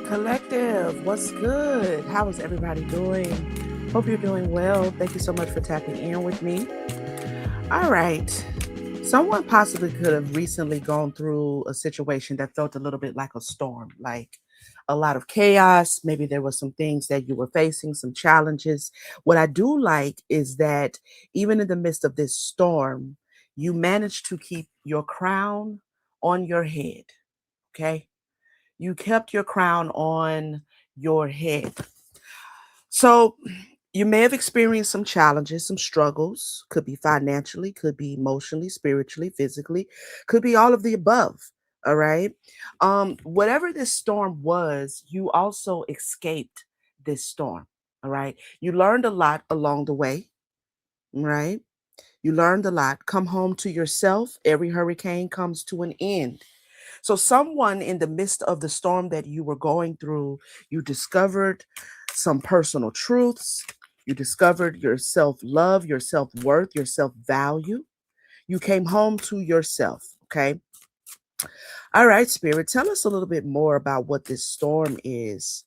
Collective, what's good? How is everybody doing? Hope you're doing well. Thank you so much for tapping in with me. All right. Someone possibly could have recently gone through a situation that felt a little bit like a storm, like a lot of chaos. Maybe there were some things that you were facing, some challenges. What I do like is that even in the midst of this storm, you managed to keep your crown on your head. Okay. You kept your crown on your head. So you may have experienced some challenges, some struggles, could be financially, could be emotionally, spiritually, physically, could be all of the above. All right. Whatever this storm was, you also escaped this storm. All right. You learned a lot along the way. Right. You learned a lot. Come home to yourself. Every hurricane comes to an end. So, someone in the midst of the storm that you were going through, you discovered some personal truths. You discovered your self love, your self worth, your self value. You came home to yourself. Okay. All right, Spirit, tell us a little bit more about what this storm is.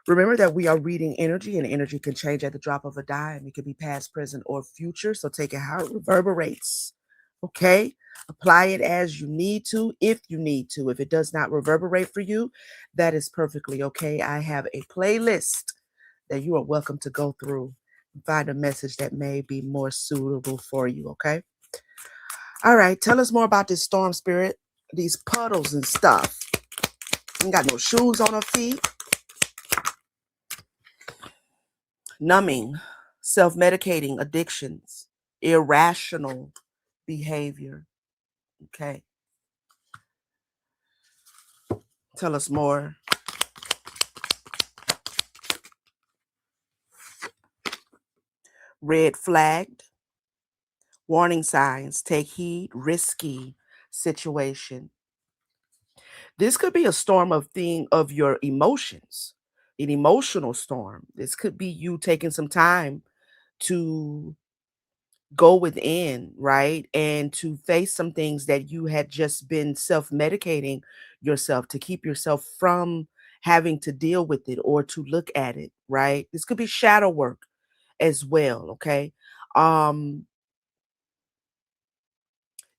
Remember that we are reading energy, and energy can change at the drop of a dime. It could be past, present, or future. So take it how it reverberates. Okay? Apply it as you need to, if you need to. If it does not reverberate for you, that is perfectly okay. I have a playlist that you are welcome to go through and find a message that may be more suitable for you. Okay? All right. Tell us more about this storm, Spirit. These puddles and stuff. Ain't got no shoes on her feet. Numbing, self medicating addictions, irrational behavior. Okay. Tell us more. Red flagged, warning signs, take heed, risky situation. This could be a storm of your emotions, an emotional storm. This could be you taking some time to go within, right? And to face some things that you had just been self medicating yourself to keep yourself from having to deal with it or to look at it, right? This could be shadow work as well, okay? Um,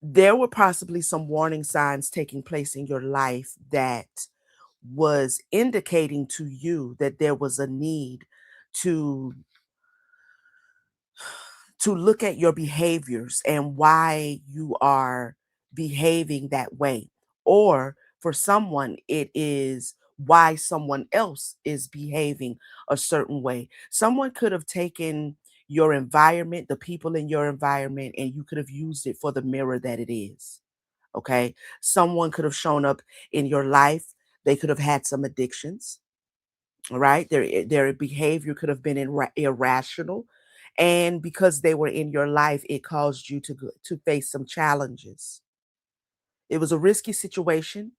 there were possibly some warning signs taking place in your life that was indicating to you that there was a need to look at your behaviors and why you are behaving that way. Or for someone, it is why someone else is behaving a certain way. Someone could have taken your environment, the people in your environment, and you could have used it for the mirror that it is. Okay. Someone could have shown up in your life. They could have had some addictions. All right. Their behavior could have been irrational. And because they were in your life, it caused you to face some challenges. It was a risky situation,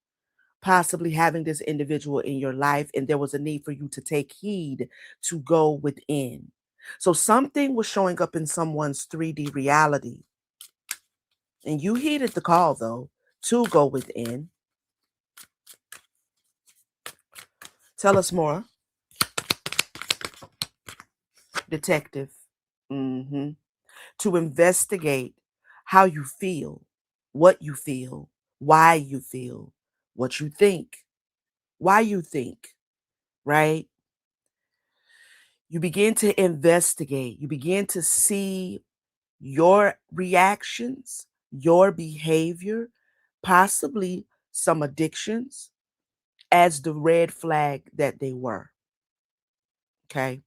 possibly having this individual in your life, and there was a need for you to take heed to go within. So something was showing up in someone's 3D reality, and you heeded the call, though, to go within. Tell us more, detective. Hmm. To investigate how you feel, what you feel, why you feel, what you think, why you think, right? You begin to investigate, you begin to see your reactions, your behavior, possibly some addictions as the red flag that they were. Okay.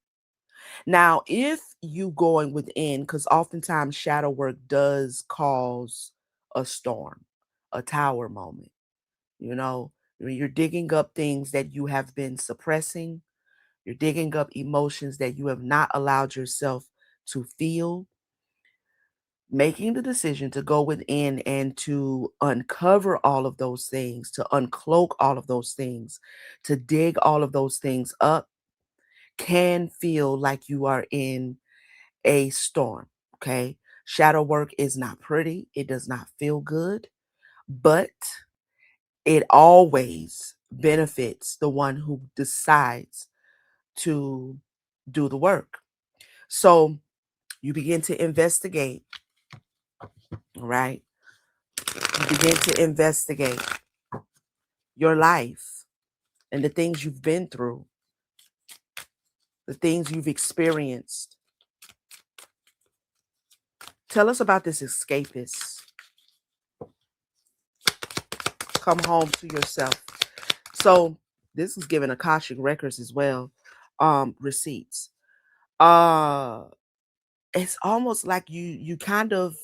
Now, if you going within, because oftentimes shadow work does cause a storm, a tower moment, you know, when you're digging up things that you have been suppressing, you're digging up emotions that you have not allowed yourself to feel, making the decision to go within and to uncover all of those things, to uncloak all of those things, to dig all of those things up can feel like you are in a storm. Okay. Shadow work is not pretty. It does not feel good, but it always benefits the one who decides to do the work. So you begin to investigate, right? You begin to investigate your life and the things you've been through, the things you've experienced. Tell us about this escapist. Come home to yourself. So this is given Akashic records as well, receipts. Uh it's almost like you kind of,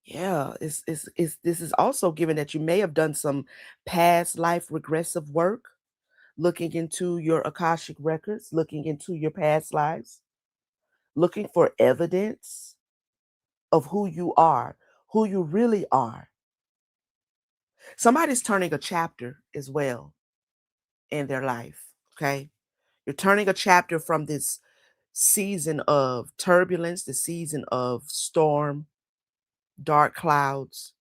yeah, it's this is also given that you may have done some past life regressive work, looking into your Akashic records, looking into your past lives, looking for evidence of who you really are. Somebody's turning a chapter as well in their life, okay? You're turning a chapter from this season of turbulence, the season of storm, dark clouds,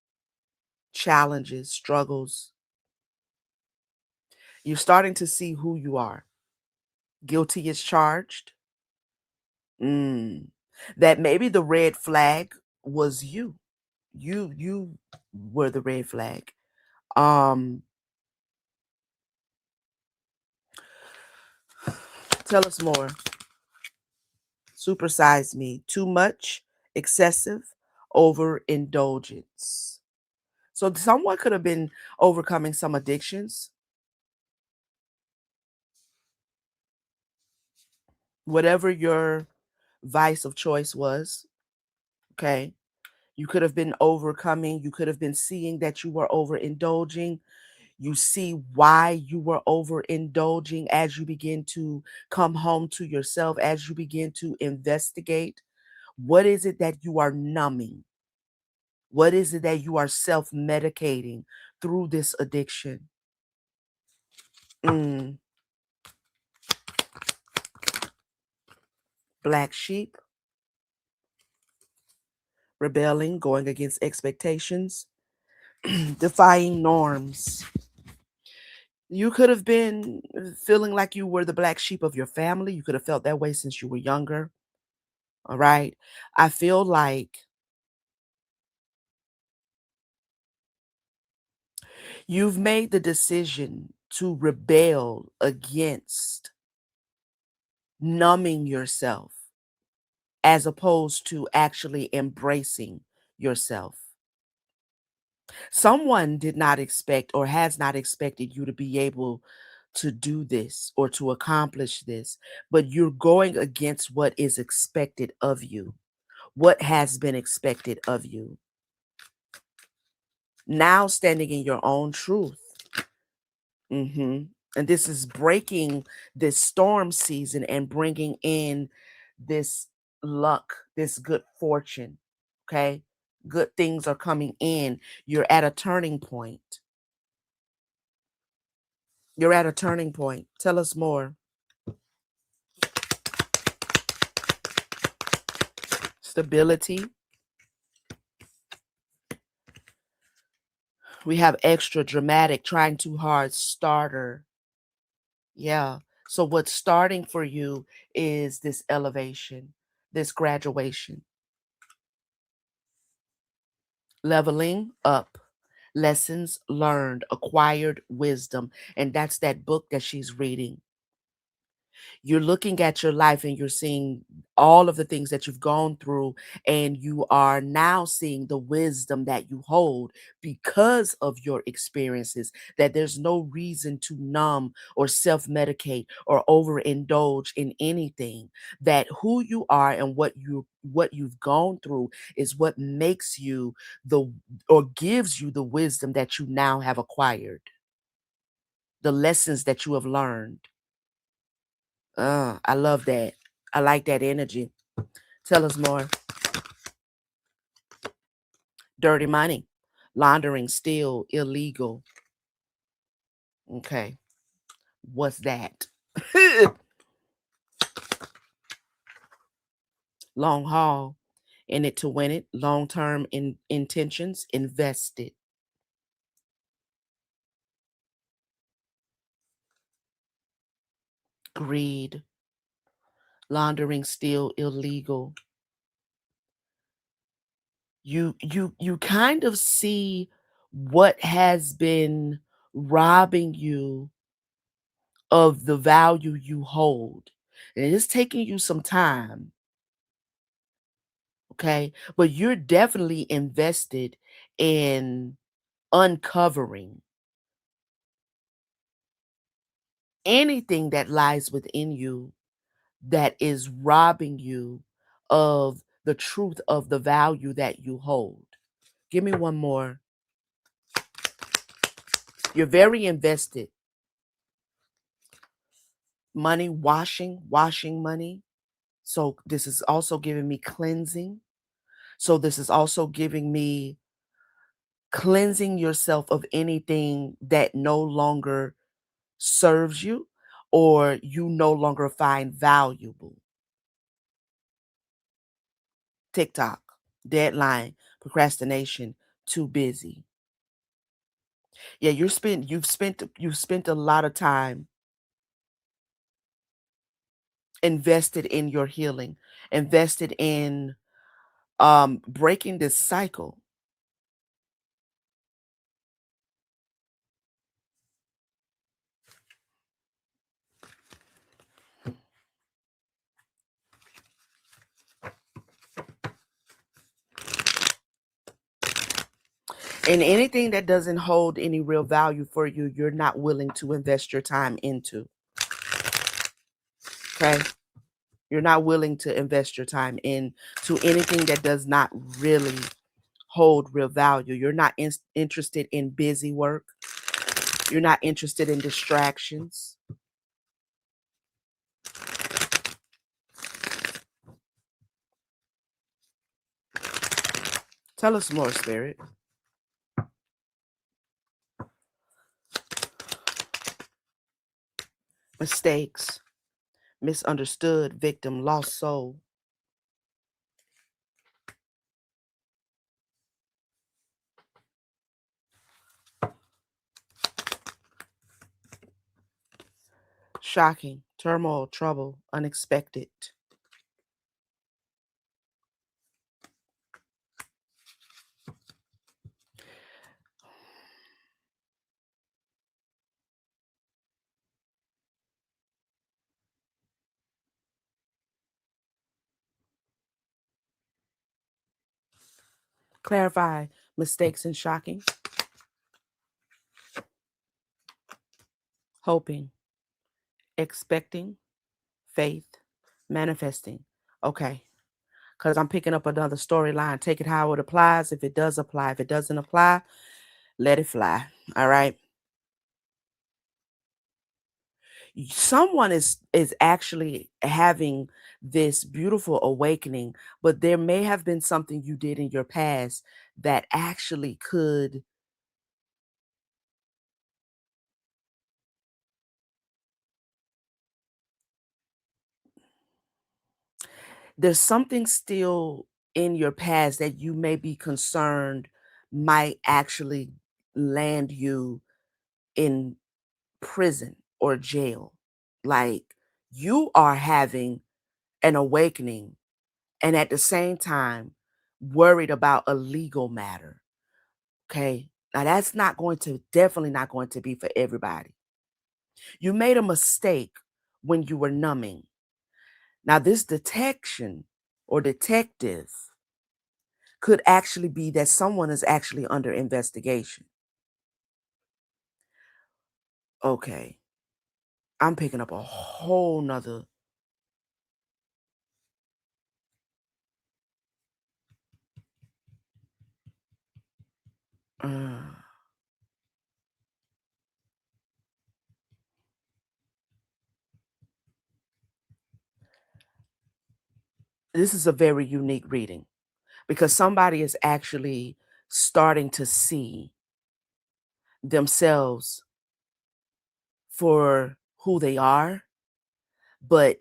challenges, struggles. You're starting to see who you are. Guilty is charged. Mm. That maybe the red flag was you. You were the red flag. Um, Tell us more. Supersize me. Too much, excessive, overindulgence. So someone could have been overcoming some addictions, whatever your vice of choice was. Okay. You could have been overcoming, you could have been seeing that you were overindulging. You see why you were overindulging as you begin to come home to yourself, as you begin to investigate. What is it that you are numbing? What is it that you are self medicating through this addiction? Mm, Black sheep, rebelling, going against expectations, defying norms. You could have been feeling like you were the black sheep of your family. You could have felt that way since you were younger. All right. I feel like you've made the decision to rebel against numbing yourself as opposed to actually embracing yourself. Someone did not expect or has not expected you to be able to do this or to accomplish this, but you're going against what is expected of you, what has been expected of you. Now standing in your own truth. And this is breaking this storm season and bringing in this luck, this good fortune. Okay. Good things are coming in. You're at a turning point. You're at a turning point. Tell us more. Stability. We have extra dramatic, trying too hard, starter. Yeah. So what's starting for you is this elevation, this graduation, leveling up, lessons learned, acquired wisdom. And that's that book that she's reading. You're looking at your life and you're seeing all of the things that you've gone through, and you are now seeing the wisdom that you hold because of your experiences, that there's no reason to numb or self-medicate or overindulge in anything, that who you are and what you've gone through is what makes you the or gives you the wisdom that you now have acquired, the lessons that you have learned. I love that. I like that energy. Tell us more. Dirty money, laundering, still illegal. Okay. What's that? Long haul. In it to win it. Long term intentions invested. greed, laundering still illegal. You kind of see what has been robbing you of the value you hold. And it's taking you some time, okay? But you're definitely invested in uncovering anything that lies within you that is robbing you of the truth of the value that you hold. Give me one more. You're very invested. Money, washing money. So this is also giving me cleansing. So this is also giving me cleansing yourself of anything that no longer serves you or you no longer find valuable. TikTok, deadline, procrastination, too busy. Yeah, you've spent a lot of time invested in your healing, invested in breaking this cycle. And anything that doesn't hold any real value for you, you're not willing to invest your time into. Okay? You're not willing to invest your time into anything that does not really hold real value. You're not interested in busy work. You're not interested in distractions. Tell us more, Spirit. Mistakes, misunderstood, victim, lost soul. Shocking, turmoil, trouble, unexpected. Clarify, mistakes and shocking. Hoping, expecting, faith, manifesting. Okay. Because I'm picking up another storyline. Take it how it applies. If it does apply, if it doesn't apply, let it fly. All right. Someone is actually having this beautiful awakening, but there may have been something you did in your past that actually could there's something still in your past that you may be concerned might actually land you in prison or jail. Like you are having an awakening and at the same time worried about a legal matter. Okay. Now that's not going to definitely not going to be for everybody. You made a mistake when you were numbing. Now this detection or detective could actually be that someone is actually under investigation. Okay. I'm picking up a whole nother uh, this is a very unique reading because somebody is actually starting to see themselves for who they are, but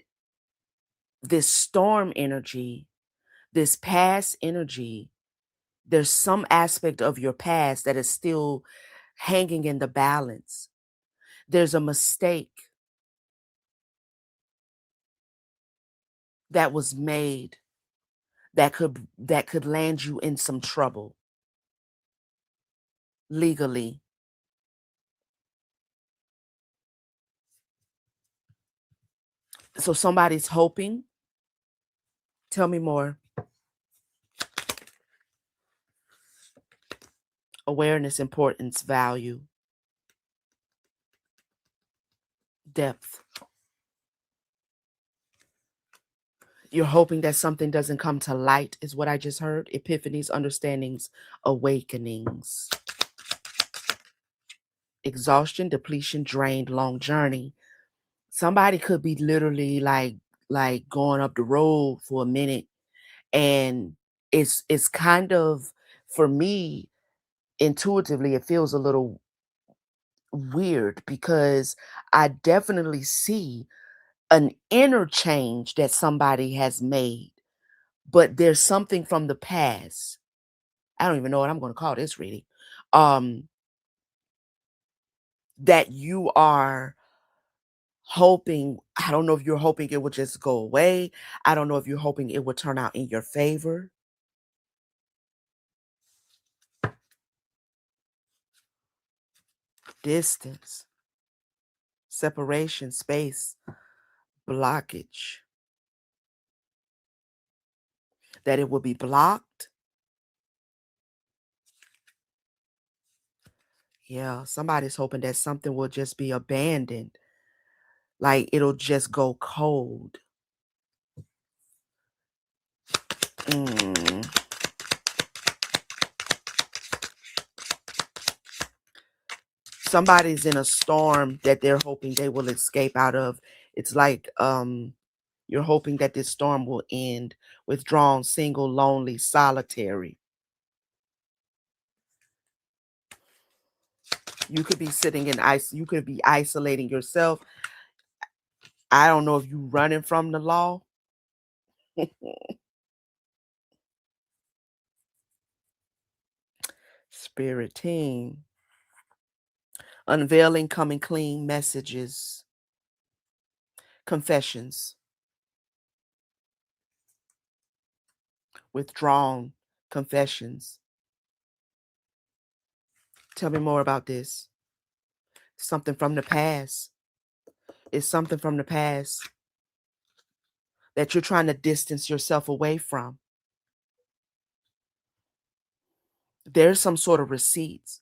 this storm energy, this past energy, there's some aspect of your past that is still hanging in the balance. There's a mistake that was made that could land you in some trouble legally. So somebody's hoping. Tell me more. Awareness, importance, value, depth. You're hoping that something doesn't come to light, is what I just heard. Epiphanies, understandings, awakenings. Exhaustion, depletion, drained, long journey. Somebody could be literally like going up the road for a minute, and it's kind of, for me, intuitively it feels a little weird because I definitely see an inner change that somebody has made, but there's something from the past. I don't even know what I'm going to call this reading. Um, that you are hoping. I don't know if you're hoping it would just go away. I don't know if you're hoping it would turn out in your favor. Distance, separation, space, blockage. That it will be blocked. Yeah, somebody's hoping that something will just be abandoned. Like it'll just go cold. Mm. Somebody's in a storm that they're hoping they will escape out of. It's like you're hoping that this storm will end. Withdrawn, single, lonely, solitary. You could be sitting in ice. You could be isolating yourself. I don't know if you running from the law. Spirit team. Unveiling, coming clean, messages, confessions, withdrawn, confessions. Tell me more about this. Something from the past. It's something from the past that you're trying to distance yourself away from. There's some sort of receipts,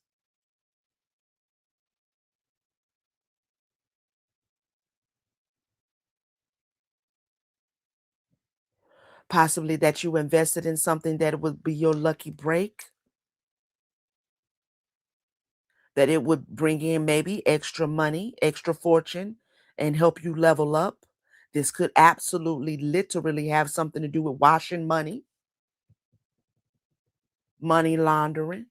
possibly that you invested in something that would be your lucky break, that it would bring in maybe extra money, extra fortune, and help you level up. This could absolutely, literally have something to do with washing money, money laundering,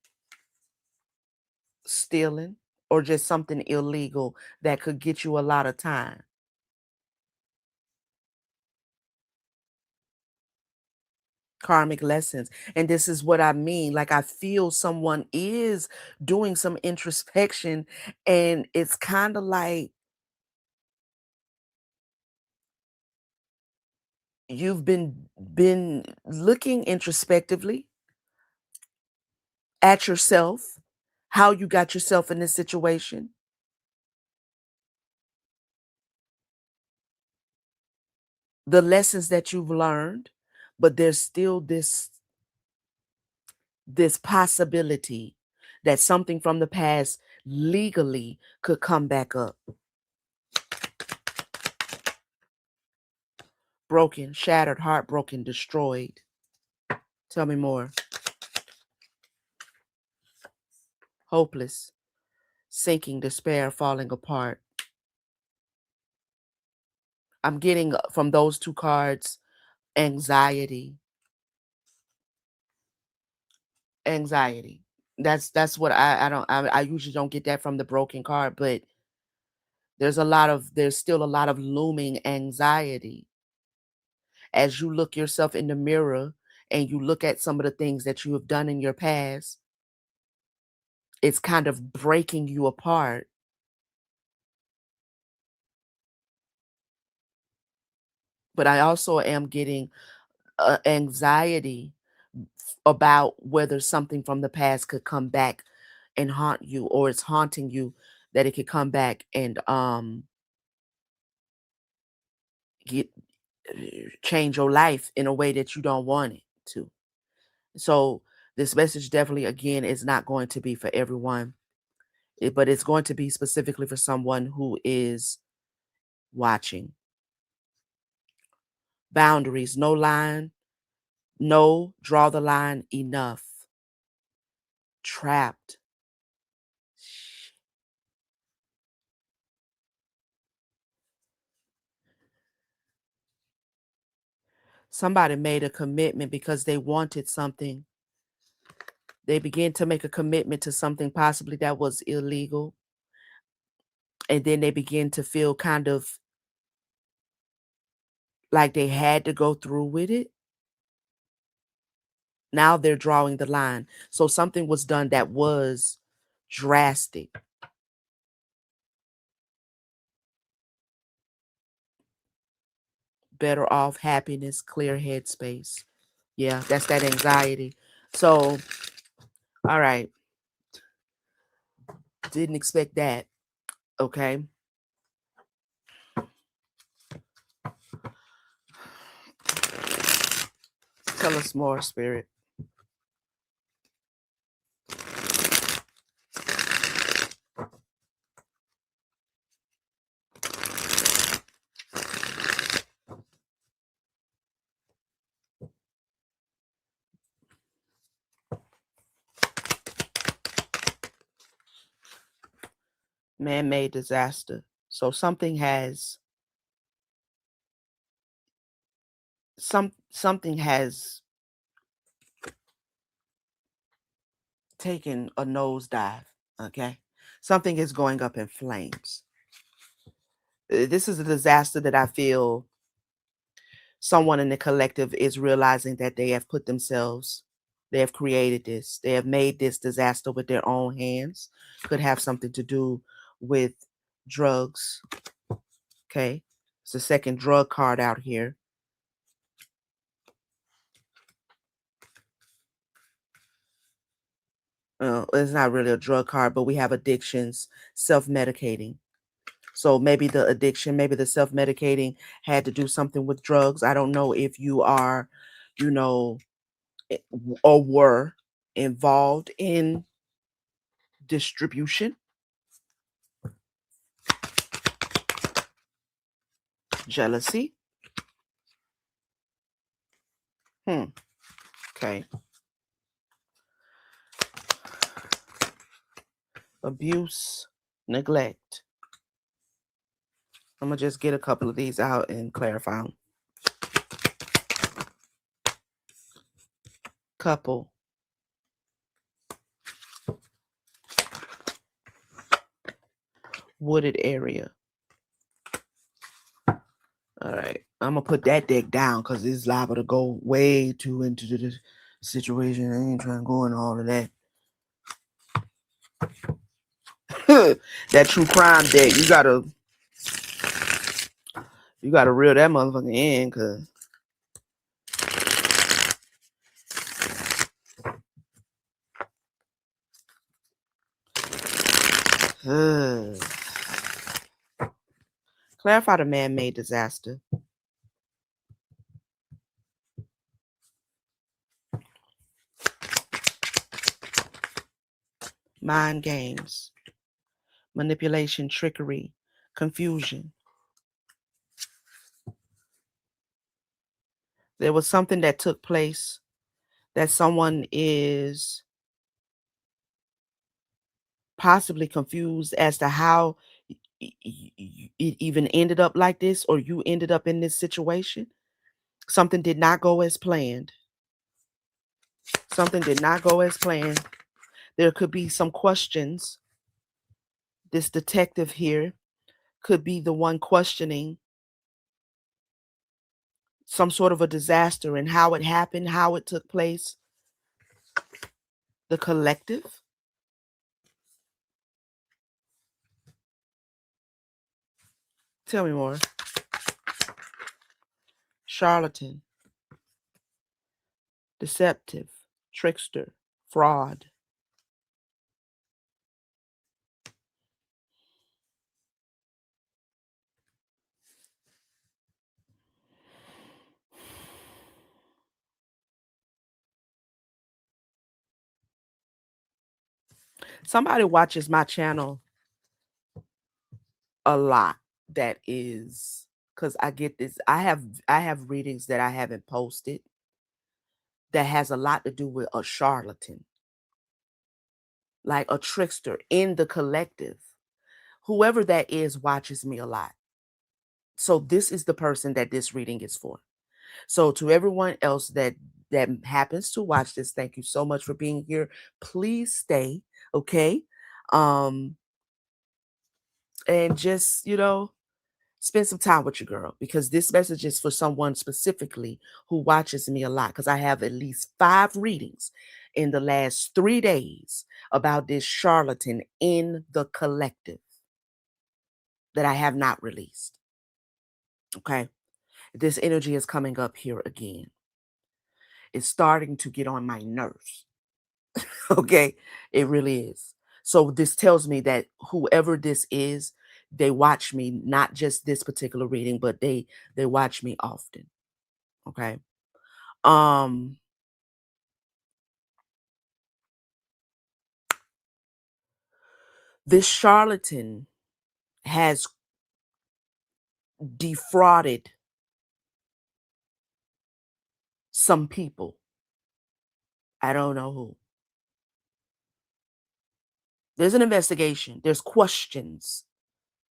stealing, or just something illegal that could get you a lot of time. Karmic lessons. And this is what I mean. Like, I feel someone is doing some introspection, and it's kind of like you've been looking introspectively at yourself, how you got yourself in this situation, the lessons that you've learned, but there's still this possibility that something from the past legally could come back up. Broken, shattered, heartbroken, destroyed. Tell me more. Hopeless, sinking, despair, falling apart. I'm getting from those two cards anxiety. Anxiety. That's what I don't I usually don't get that from the broken card, but there's still a lot of looming anxiety as you look yourself in the mirror and you look at some of the things that you have done in your past. It's kind of breaking you apart. But I also am getting anxiety about whether something from the past could come back and haunt you, or it's haunting you, that it could come back and get change your life in a way that you don't want it to. So this message definitely again is not going to be for everyone, but it's going to be specifically for someone who is watching. Boundaries, no line, no, draw the line, enough. Trapped. Somebody made a commitment because they wanted something. They began to make a commitment to something possibly that was illegal. And then they begin to feel kind of like they had to go through with it. Now they're drawing the line. So something was done that was drastic. Better off, happiness, clear headspace. Yeah, that's that anxiety. So, all right. Didn't expect that. Okay. Tell us more, Spirit. Man-made disaster. So something has taken a nosedive. Okay. Something is going up in flames. This is a disaster that I feel someone in the collective is realizing that they have created this, they have made this disaster with their own hands. Could have something to do with drugs. Okay. It's the second drug card out here. It's not really a drug card, but we have addictions, self-medicating. So maybe the addiction, maybe the self-medicating had to do something with drugs. I don't know if you are, you know, or were involved in distribution. Jealousy. Okay. Abuse, neglect. I'm gonna just get a couple of these out and clarify them. Couple. Wooded area. All right. I'm gonna put that deck down because it's liable to go way too into the situation. I ain't trying to go into all of that. That true crime deck, you gotta reel that motherfucker in, cause clarify the man-made disaster. Mind games, manipulation, trickery, confusion. There was something that took place that someone is possibly confused as to how it even ended up like this, or you ended up in this situation. Something did not go as planned. Something did not go as planned. There could be some questions. This detective here could be the one questioning some sort of a disaster and how it happened, how it took place. The collective. Tell me more. charlatan, deceptive, trickster, fraud. Somebody watches my channel a lot. That is because I get this. I have readings that I haven't posted that has a lot to do with a charlatan, like a trickster in the collective. Whoever that is watches me a lot. So this is the person that this reading is for. So to everyone else that happens to watch this, thank you so much for being here. Please stay, okay? Um and just, spend some time with your girl because this message is for someone specifically who watches me a lot because I have at least 5 readings in the last 3 days about this charlatan in the collective that I have not released. Okay? This energy is coming up here again. It's starting to get on my nerves. Okay? It really is. So this tells me that whoever this is, they watch me, not just this particular reading, but they watch me often. Okay? Um this charlatan has defrauded some people. I don't know who. There's an investigation. There's questions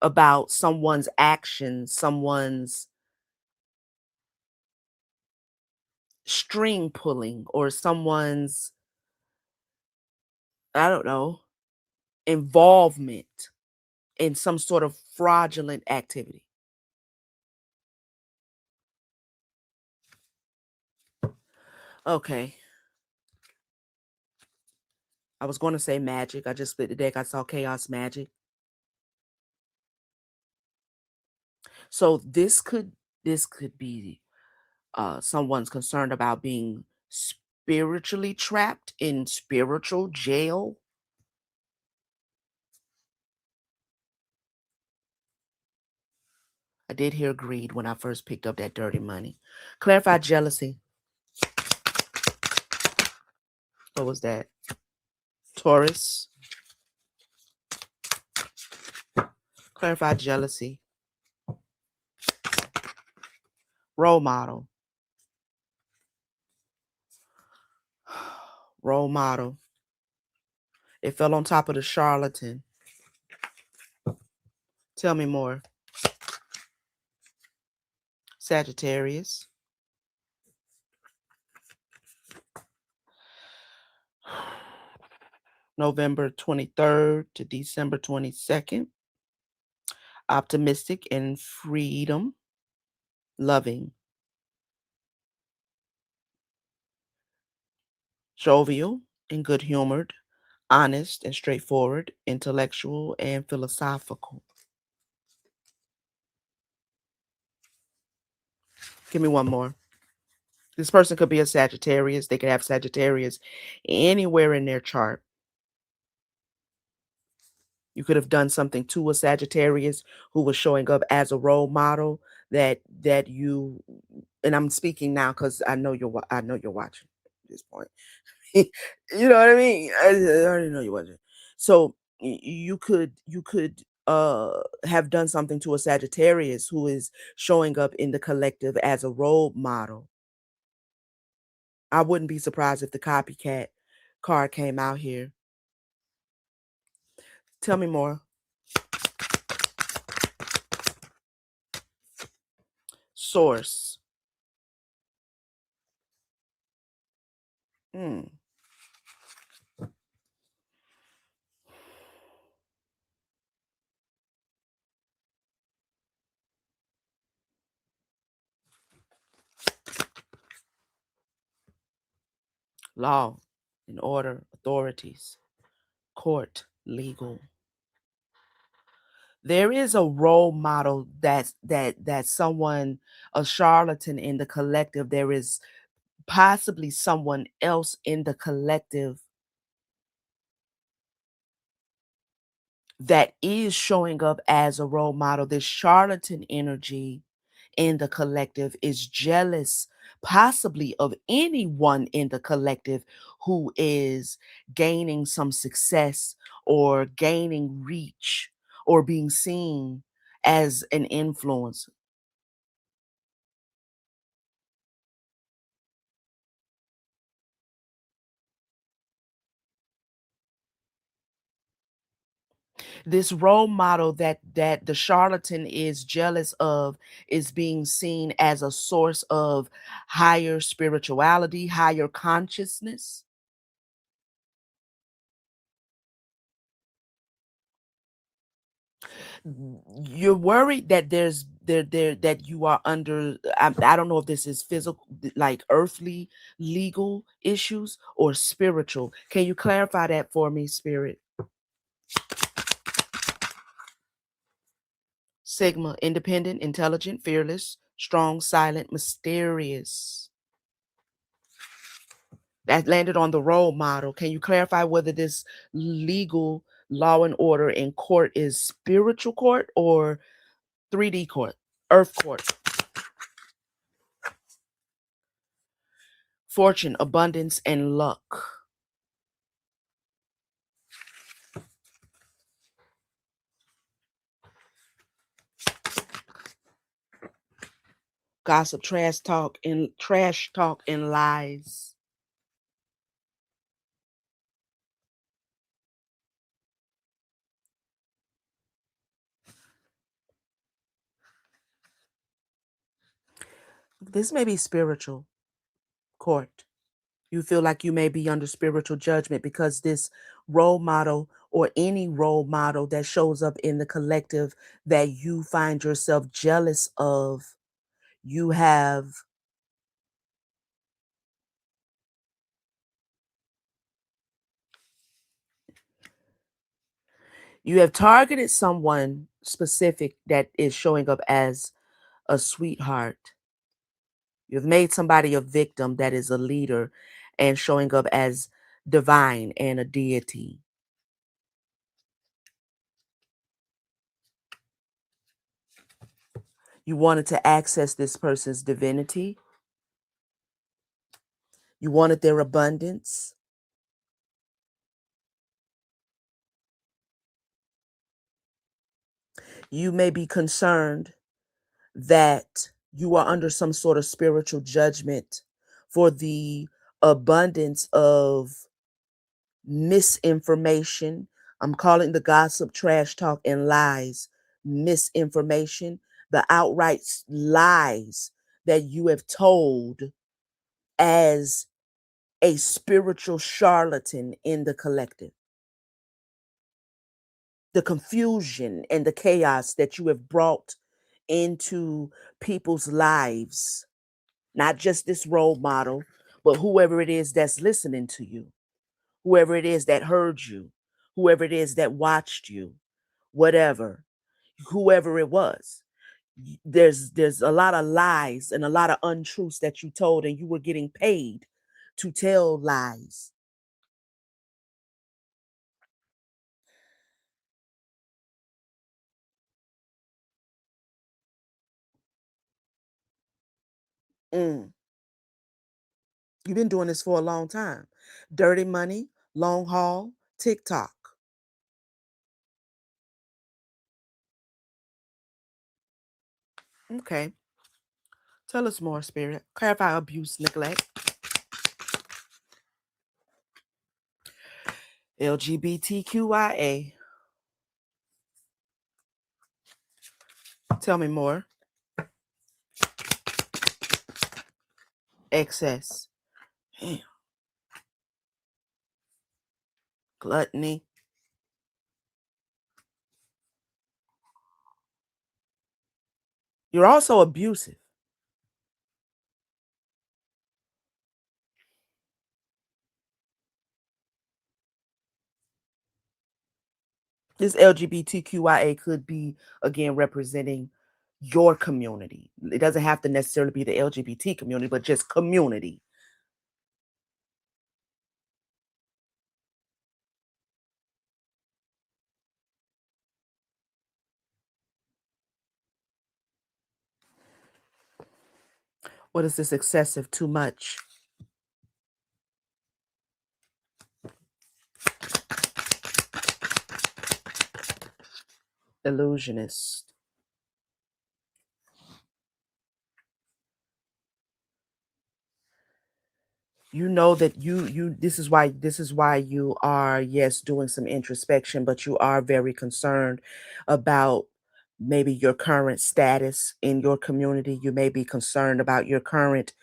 about someone's actions, someone's string pulling, or someone's, I don't know, involvement in some sort of fraudulent activity. Okay. I was going to say magic. I just split the deck. I saw chaos magic. So this could be someone's concerned about being spiritually trapped in spiritual jail. I did hear greed when I first picked up that dirty money. Clarify jealousy. What was that? Taurus. Clarify jealousy. Role model. Role model. It fell on top of the charlatan. Tell me more. Sagittarius. November 23rd to December 22nd. Optimistic and freedom. Loving. Jovial and good humored. Honest and straightforward. Intellectual and philosophical. Give me one more. This person could be a Sagittarius. They could have Sagittarius anywhere in their chart. You could have done something to a Sagittarius who was showing up as a role model that you, and I'm speaking now because I know you're watching at this point. You know what I mean? I already know you're watching. So you could have done something to a Sagittarius who is showing up in the collective as a role model. I wouldn't be surprised if the copycat card came out here. Tell me more. Source. Hmm. Law and order, authorities, court, legal. There is a role model that's someone, a charlatan in the collective. There is possibly someone else in the collective that is showing up as a role model. This charlatan energy in the collective is jealous, possibly of anyone in the collective who is gaining some success or gaining reach or being seen as an influence. This role model that the charlatan is jealous of is being seen as a source of higher spirituality, higher consciousness. You're worried that there that you are under, I don't know if this is physical, like earthly legal issues or spiritual. Can you clarify that for me, spirit? Sigma, independent, intelligent, fearless, strong, silent, mysterious. That landed on the role model. Can you clarify whether this legal law and order in court is spiritual court or 3D court, earth court? Fortune, abundance, and luck. Gossip, trash talk and lies. This may be spiritual court. You feel like you may be under spiritual judgment because this role model or any role model that shows up in the collective that you find yourself jealous of, you have you have targeted someone specific that is showing up as a sweetheart. You've made somebody a victim that is a leader and showing up as divine and a deity. You wanted to access this person's divinity. You wanted their abundance. You may be concerned that you are under some sort of spiritual judgment for the abundance of misinformation. I'm calling the gossip, trash talk, and lies misinformation, the outright lies that you have told as a spiritual charlatan in the collective, the confusion and the chaos that you have brought into people's lives, not just this role model, but whoever it is that's listening to you, whoever it is that heard you, whoever it is that watched you, whatever, whoever it was. There's a lot of lies and a lot of untruths that you told, and you were getting paid to tell lies. Mm. You've been doing this for a long time. Dirty money, long haul, TikTok. Okay. Tell us more, spirit. Clarify abuse, neglect. LGBTQIA. Tell me more. Excess. Damn. Gluttony. You're also abusive. This LGBTQIA could be, again, representing your community. It doesn't have to necessarily be the LGBT community, but just community. What is this excessive? Too much? Illusionist. You know that this is why you are, yes, doing some introspection, but you are very concerned about maybe your current status in your community. You may be concerned about your current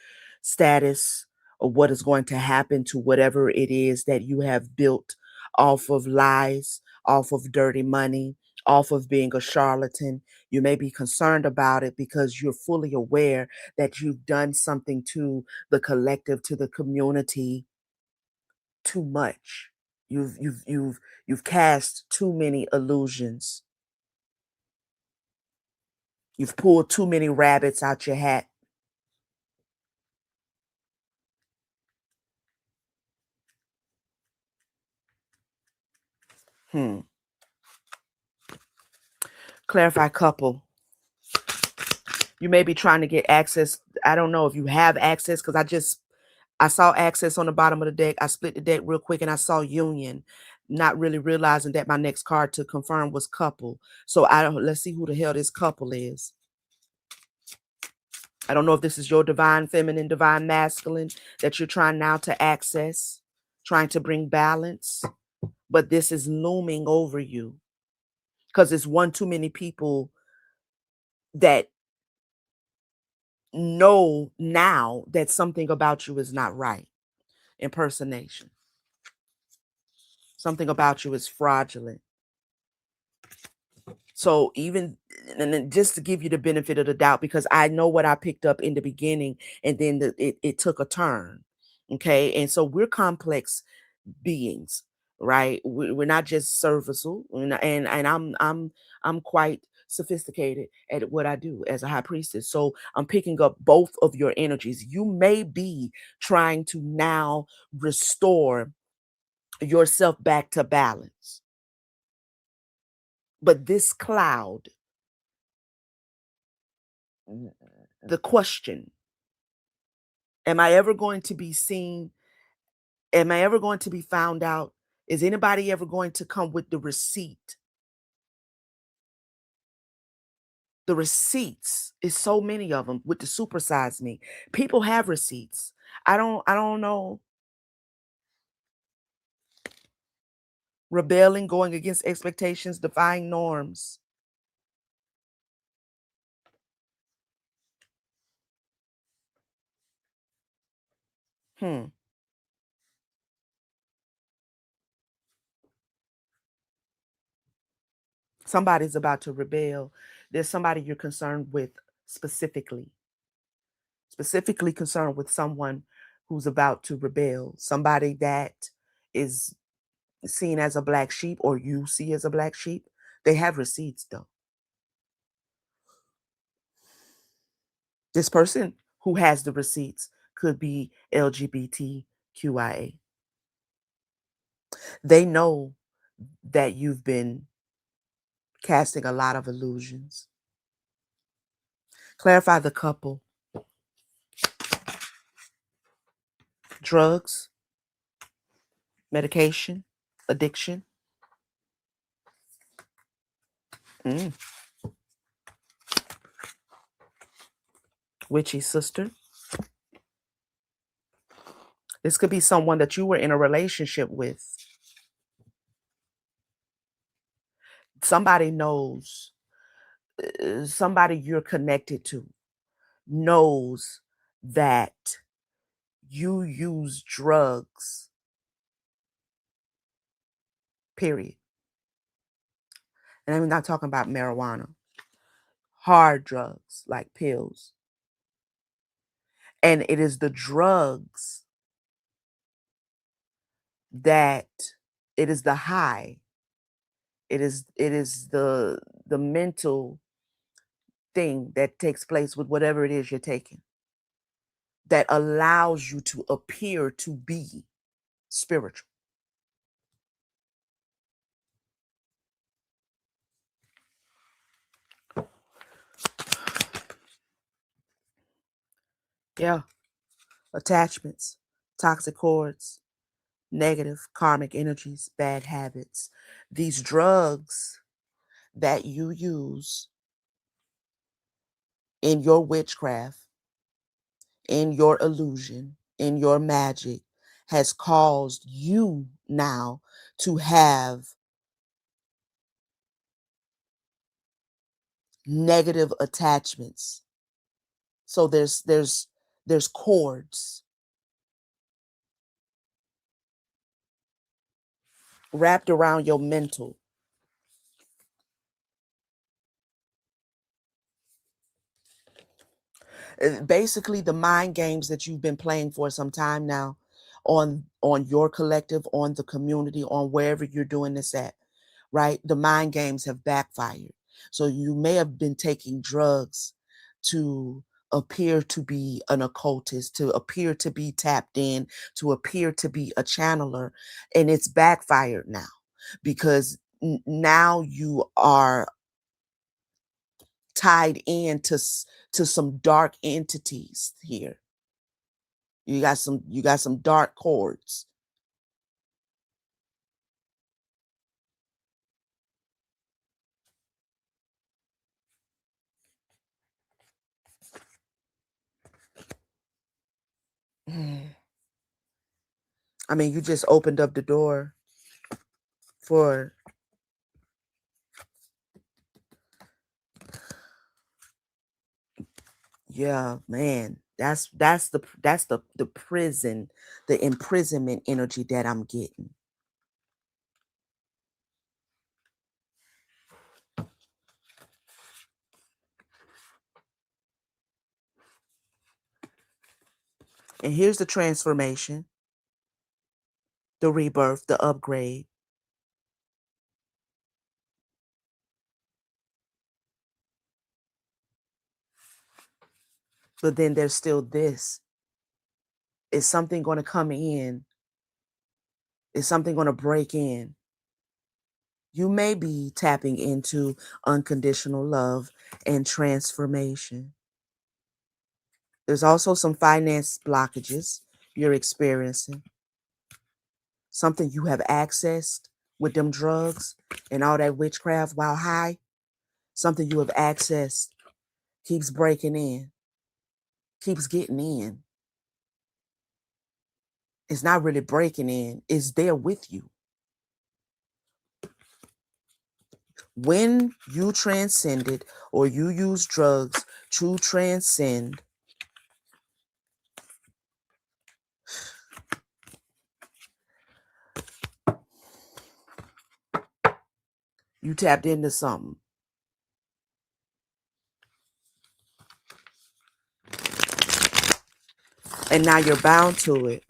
status, or what is going to happen to whatever it is that you have built off of lies, off of dirty money, off of being a charlatan. You may be concerned about it because you're fully aware that you've done something to the collective, to the community, too much. You've cast too many illusions. You've pulled too many rabbits out your hat. Hmm. Clarify couple. You may be trying to get access. I don't know if you have access, because I saw access on the bottom of the deck. I split the deck real quick and I saw union, not really realizing that my next card to confirm was couple. So I don't, let's see who the hell this couple is. I don't know if this is your divine feminine, divine masculine that you're trying now to access, trying to bring balance, but this is looming over you because it's one too many people that know now that something about you is not right. Impersonation. Something about you is fraudulent. So even, and then just to give you the benefit of the doubt, because I know what I picked up in the beginning, and then it took a turn. Okay. And so we're complex beings, right? We're not just serviceable, and I'm quite sophisticated at what I do as a high priestess. So I'm picking up both of your energies. You may be trying to now restore yourself back to balance, but this cloud, the question, am I ever going to be seen? Am I ever going to be found out? Is anybody ever going to come with the receipt? The receipts is so many of them with the supersize me. People have receipts. I don't know. Rebelling, going against expectations, defying norms. Hmm. Somebody's about to rebel. There's somebody you're concerned with specifically. Specifically concerned with someone who's about to rebel. Somebody that is seen as a black sheep, or you see as a black sheep. They have receipts though. This person who has the receipts could be LGBTQIA. They know that you've been casting a lot of illusions. Clarify the couple. Drugs, medication, addiction. Mm. Witchy sister. This could be someone that you were in a relationship with. Somebody knows, somebody you're connected to knows that you use drugs, period. And I'm not talking about marijuana, hard drugs like pills. And it is the drugs that, it is the high, It is the mental thing that takes place with whatever it is you're taking that allows you to appear to be spiritual. Yeah, attachments, toxic cords, negative karmic energies, bad habits. These drugs that you use in your witchcraft, in your illusion, in your magic, has caused you now to have negative attachments. So there's cords wrapped around your mental. Basically the mind games that you've been playing for some time now on your collective, on the community, on wherever you're doing this at, right? The mind games have backfired. So you may have been taking drugs to appear to be an occultist, to appear to be tapped in, to appear to be a channeler, and it's backfired now because now you are tied into to some dark entities here. You got some dark chords. Mm. I mean, you just opened up the door for, yeah, man. That's the prison, the imprisonment energy that I'm getting. And here's the transformation, the rebirth, the upgrade. But then there's still this. Is something going to come in? Is something going to break in? You may be tapping into unconditional love and transformation. There's also some finance blockages you're experiencing, something you have accessed with them drugs and all that witchcraft while high, something you have accessed keeps breaking in, keeps getting in. It's not really breaking in, it's there with you. When you transcended or you use drugs to transcend, you tapped into something. And now you're bound to it.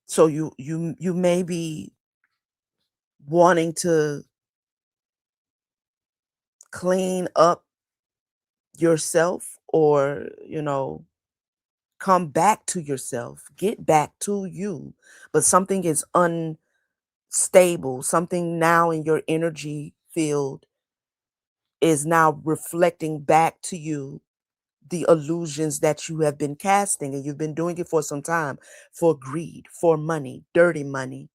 So you may be wanting to clean up yourself or, come back to yourself, get back to you. But something is unstable. Something now in your energy field is now reflecting back to you the illusions that you have been casting, and you've been doing it for some time, for greed, for money, dirty money.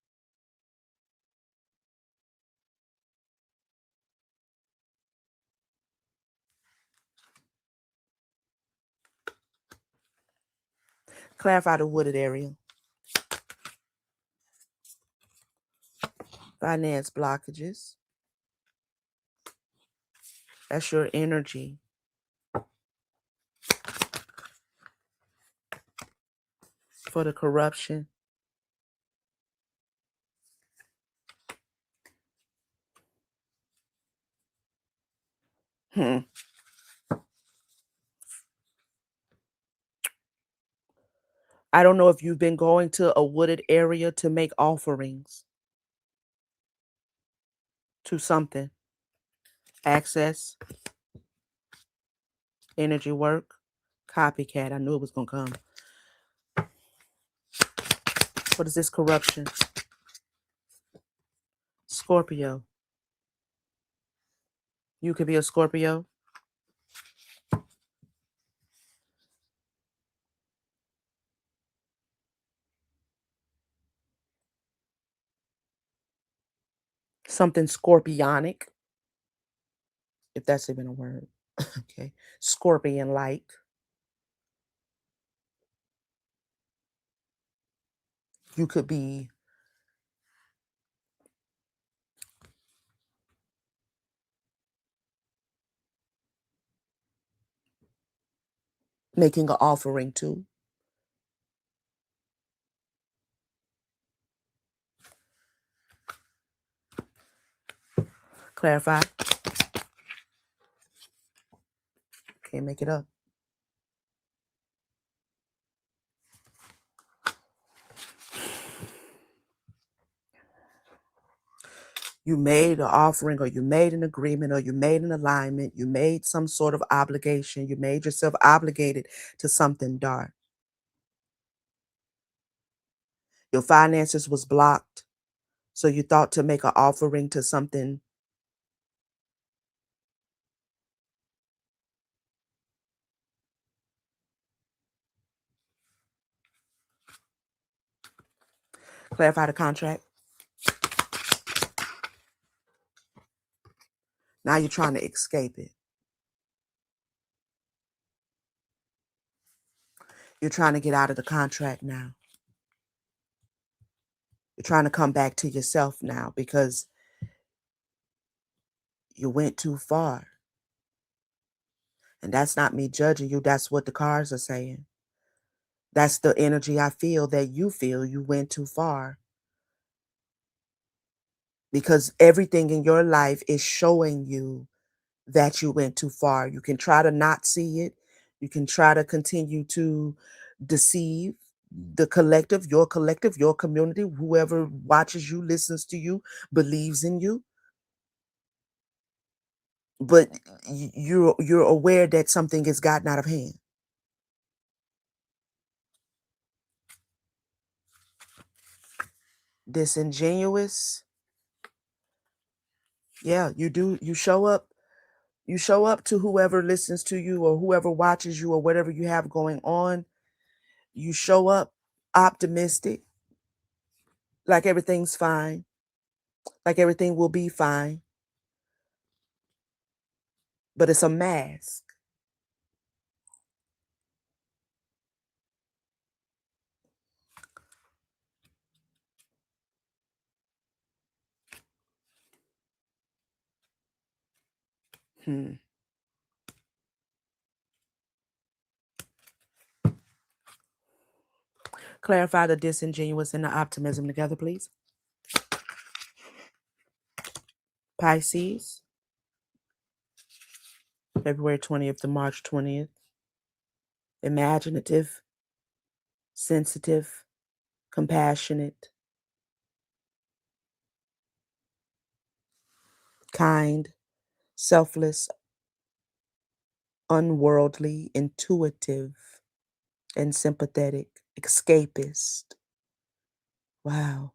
Clarify the wooded area. Finance blockages. That's your energy. For the corruption. Hmm. I don't know if you've been going to a wooded area to make offerings to something. Access, energy work, copycat. I knew it was going to come. What is this corruption? Scorpio. You could be a Scorpio. Something scorpionic, if that's even a word. Okay. Scorpion like. You could be making an offering to. Clarify. Can't make it up. You made an offering, or you made an agreement, or you made an alignment, you made some sort of obligation, you made yourself obligated to something dark. Your finances was blocked, so you thought to make an offering to something. Clarify the contract. Now you're trying to escape it. You're trying to get out of the contract now. You're trying to come back to yourself now because you went too far. And that's not me judging you. That's what the cards are saying. That's the energy I feel that you feel. You went too far because everything in your life is showing you that you went too far. You can try to not see it. You can try to continue to deceive the collective, your community, whoever watches you, listens to you, believes in you. But you're aware that something has gotten out of hand. Disingenuous. Yeah, you do. You show up to whoever listens to you or whoever watches you or whatever you have going on. You show up optimistic, like everything's fine, like everything will be fine, but it's a mask. Hmm. Clarify the disingenuous and the optimism together, please. Pisces, February 20th to March 20th. Imaginative, sensitive, compassionate, kind, selfless, unworldly, intuitive, and sympathetic, escapist. Wow.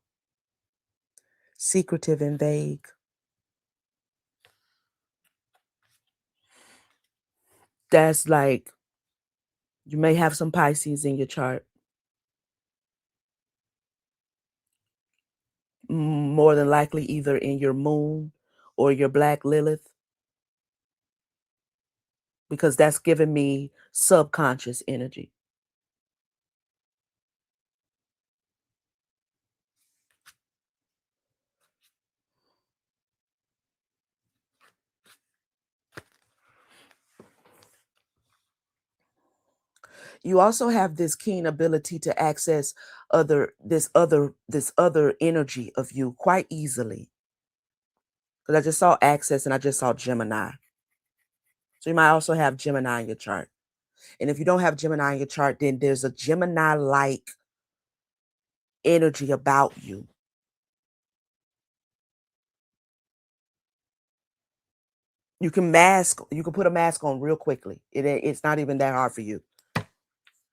Secretive and vague. That's like, you may have some Pisces in your chart. More than likely either in your moon or your black Lilith, because that's giving me subconscious energy. You also have this keen ability to access this other energy of you quite easily. Because I just saw access and I just saw Gemini. So you might also have Gemini in your chart. And if you don't have Gemini in your chart, then there's a Gemini-like energy about you. You can put a mask on real quickly. It's not even that hard for you.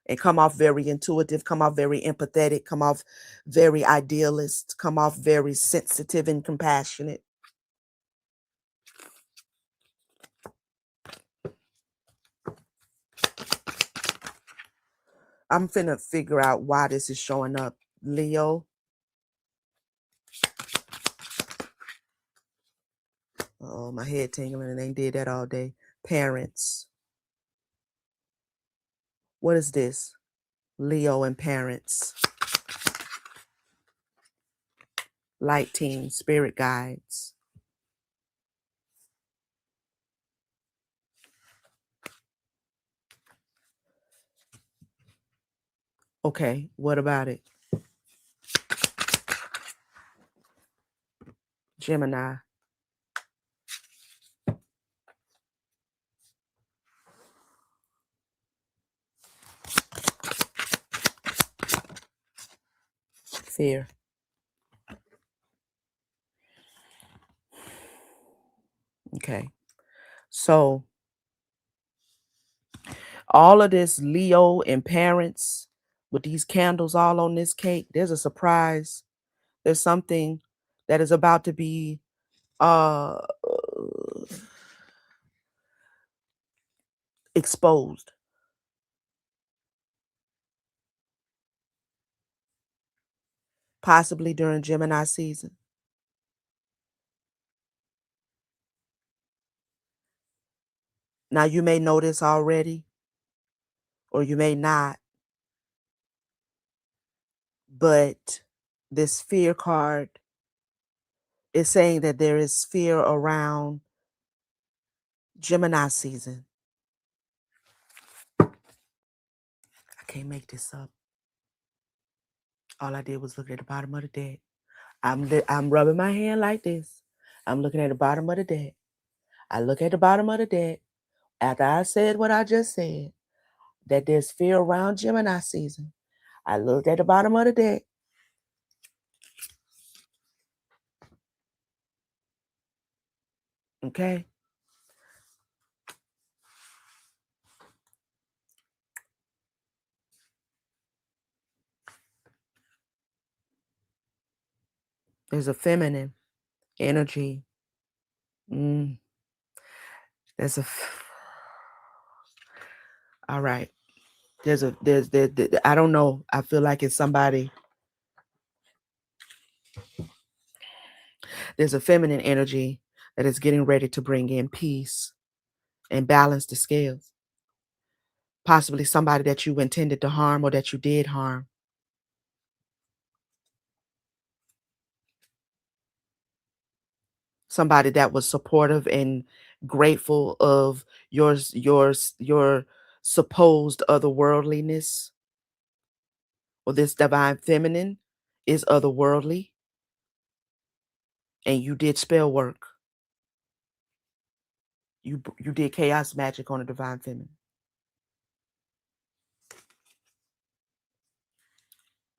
And come off very intuitive, come off very empathetic, come off very idealist, come off very sensitive and compassionate. I'm finna figure out why this is showing up. Leo. Oh, my head tingling and ain't did that all day. Parents. What is this? Leo and parents. Light team, spirit guides. Okay, what about it? Gemini. Fear. Okay. So all of this Leo and parents with these candles all on this cake, there's a surprise. There's something that is about to be uh exposed. Possibly during Gemini season. Now you may know this already, or you may not, but this fear card is saying that there is fear around Gemini season. I can't make this up. All I did was look at the bottom of the deck. I'm rubbing my hand like this. I'm looking at the bottom of the deck. I look at the bottom of the deck after I said what I just said, that there's fear around Gemini season. I looked at the bottom of the deck. Okay. There's a feminine energy. There's a. All right. I don't know. I feel like it's somebody. There's a feminine energy that is getting ready to bring in peace and balance the scales. Possibly somebody that you intended to harm or that you did harm. Somebody that was supportive and grateful of your supposed otherworldliness, or this divine feminine is otherworldly, and you did spell work. You did chaos magic on a divine feminine.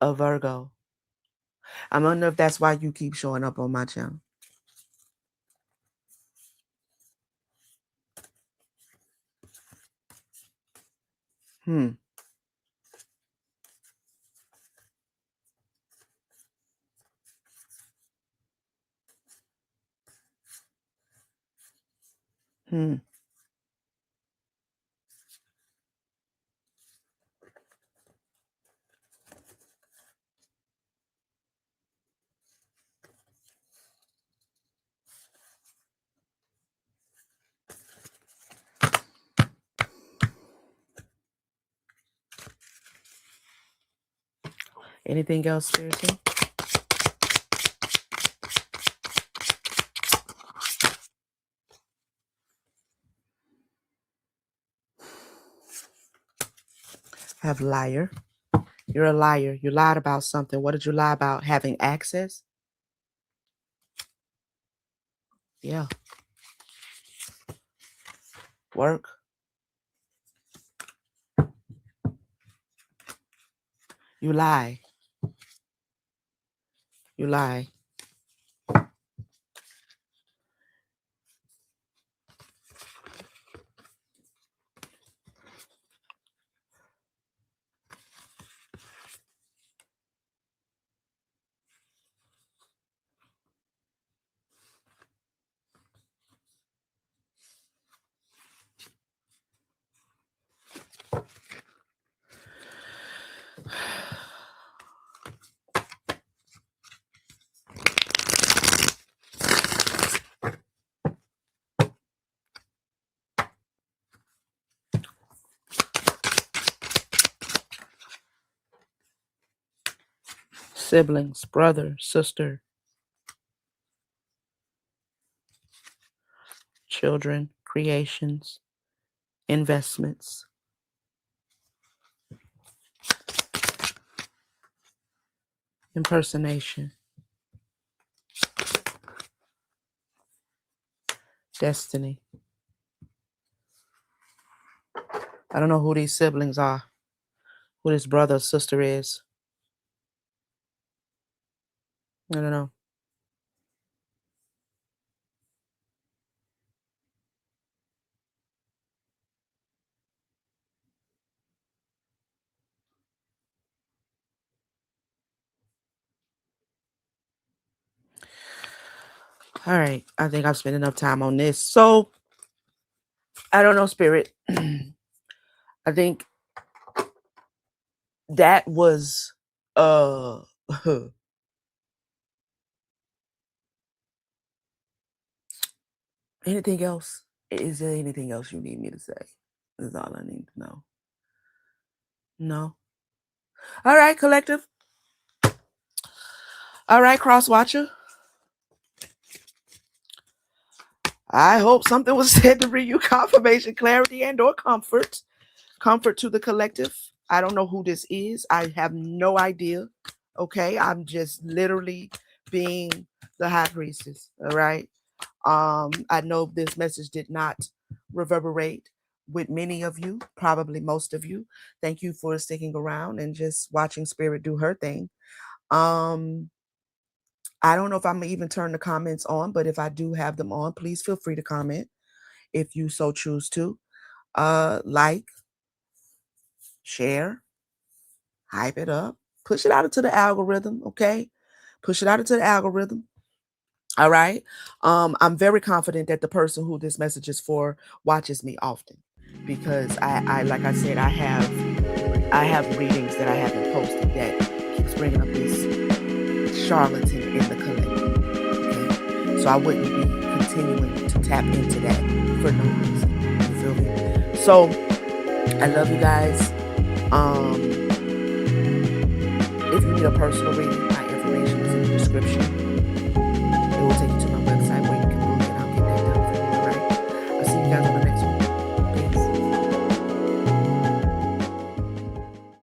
A Virgo. I wonder if that's why you keep showing up on my channel. Hmm. Hmm. Anything else, spiritual? Have liar. You're a liar. You lied about something. What did you lie about? Having access? Yeah. Work. You lie. You lie. Siblings, brother, sister, children, creations, investments, impersonation, destiny. I don't know who these siblings are, who this brother or sister is. I don't know. All right. I think I've spent enough time on this. So I don't know, Spirit. I think that was anything else? Is there anything else you need me to say? That's all I need to know. No. All right, collective. All right, cross watcher. I hope something was said to bring you confirmation, clarity, and or comfort. Comfort to the collective. I don't know who this is. I have no idea. Okay, I'm just literally being the high priestess. All right. I know this message did not reverberate with many of you, probably most of you. Thank you for sticking around and just watching Spirit do her thing. I don't know if I'm gonna even turn the comments on, but if I do have them on, please feel free to comment if you so choose to. Like, share, hype it up, push it out into the algorithm, okay? Push it out into the algorithm. All right. I'm very confident that the person who this message is for watches me often because I like I said, I have readings that I haven't posted that keeps bringing up this charlatan in the collective. Okay. So I wouldn't be continuing to tap into that for no reason. You feel me? So I love you guys. If you need a personal reading, my information is in the description.